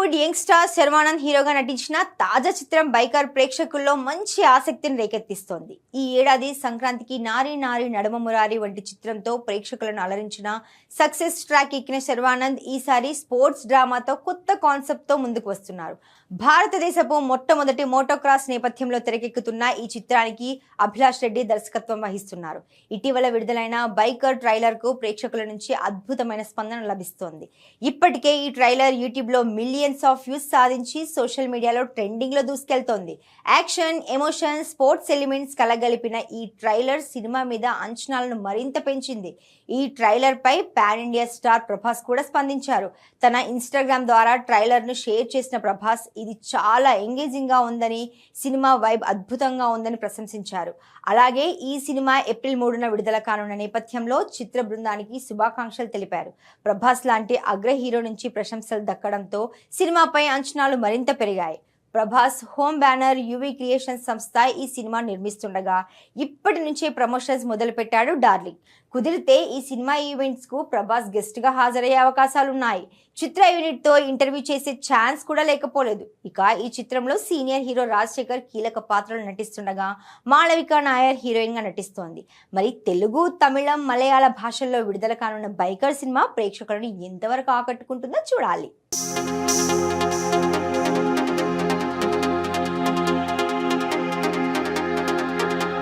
Tollywood young star Sharwanand హీరోగా నటించిన తాజా చిత్రం బైకర్ ప్రేక్షకుల్లో మంచి ఆసక్తిని రేకెత్తిస్తోంది. ఈ ఏడాది సంక్రాంతికి నారీ నారీ నడుమ మురారి వంటి చిత్రంతో ప్రేక్షకులను అలరించిన సక్సెస్ ట్రాక్ ఎక్కిన శర్వానంద్ ఈసారి స్పోర్ట్స్ డ్రామాతో కొత్త కాన్సెప్ట్ తో ముందుకు వస్తున్నారు. భారతదేశపు మొట్టమొదటి మోటోక్రాస్ నేపథ్యంలో తెరకెక్కుతున్న ఈ చిత్రానికి అభిలాష్ రెడ్డి దర్శకత్వం వహిస్తున్నారు. ఇటీవల విడుదలైన బైకర్ ట్రైలర్ కు ప్రేక్షకుల నుంచి అద్భుతమైన స్పందన లభిస్తోంది. ఇప్పటికే ఈ ట్రైలర్ యూట్యూబ్ లో మిలియన్స్ ఆఫ్ వ్యూస్ సాధించి సోషల్ మీడియాలో ట్రెండింగ్ లో దూసుకెళ్తోంది. యాక్షన్, ఎమోషన్, స్పోర్ట్స్ ఎలిమెంట్స్ కలగలిపిన ఈ ట్రైలర్ సినిమా మీద అంచనాలను మరింత పెంచింది. ఈ ట్రైలర్ పై పాన్ ఇండియా స్టార్ ప్రభాస్ కూడా స్పందించారు. తన ఇన్స్టాగ్రామ్ ద్వారా ట్రైలర్ ను షేర్ చేసిన ప్రభాస్ ఇది చాలా ఎంగేజింగ్ గా ఉందని, సినిమా వైబ్ అద్భుతంగా ఉందని ప్రశంసించారు. అలాగే ఈ సినిమా ఏప్రిల్ 3న విడుదల కానున్న నేపథ్యంలో చిత్ర బృందానికి శుభాకాంక్షలు తెలిపారు. ప్రభాస్ లాంటి అగ్ర హీరో నుంచి ప్రశంసలు దక్కడంతో సినిమాపై అంచనాలు మరింత పెరిగాయి. Prabhas home banner UV creations సంస్థ ఈ సినిమా నిర్మిస్తుండగా ఇప్పటి నుంచే ప్రమోషన్స్ మొదలుపెట్టాడు డార్లింగ్. కుదిరితే ఈ సినిమా ఈవెంట్స్ కు ప్రభాస్ గెస్ట్ గా హాజరయ్యే అవకాశాలున్నాయి. చిత్ర యూనిట్ తో ఇంటర్వ్యూ చేసే ఛాన్స్ కూడా లేకపోలేదు. ఇక ఈ చిత్రంలో సీనియర్ హీరో రాజశేఖర్ కీలక పాత్రలు నటిస్తుండగా మాళవిక నాయర్ హీరోయిన్ గా నటిస్తోంది. మరి తెలుగు, తమిళం, మలయాళ భాషల్లో విడుదల కానున్న బైకర్ సినిమా ప్రేక్షకులను ఎంతవరకు ఆకట్టుకుంటుందో చూడాలి.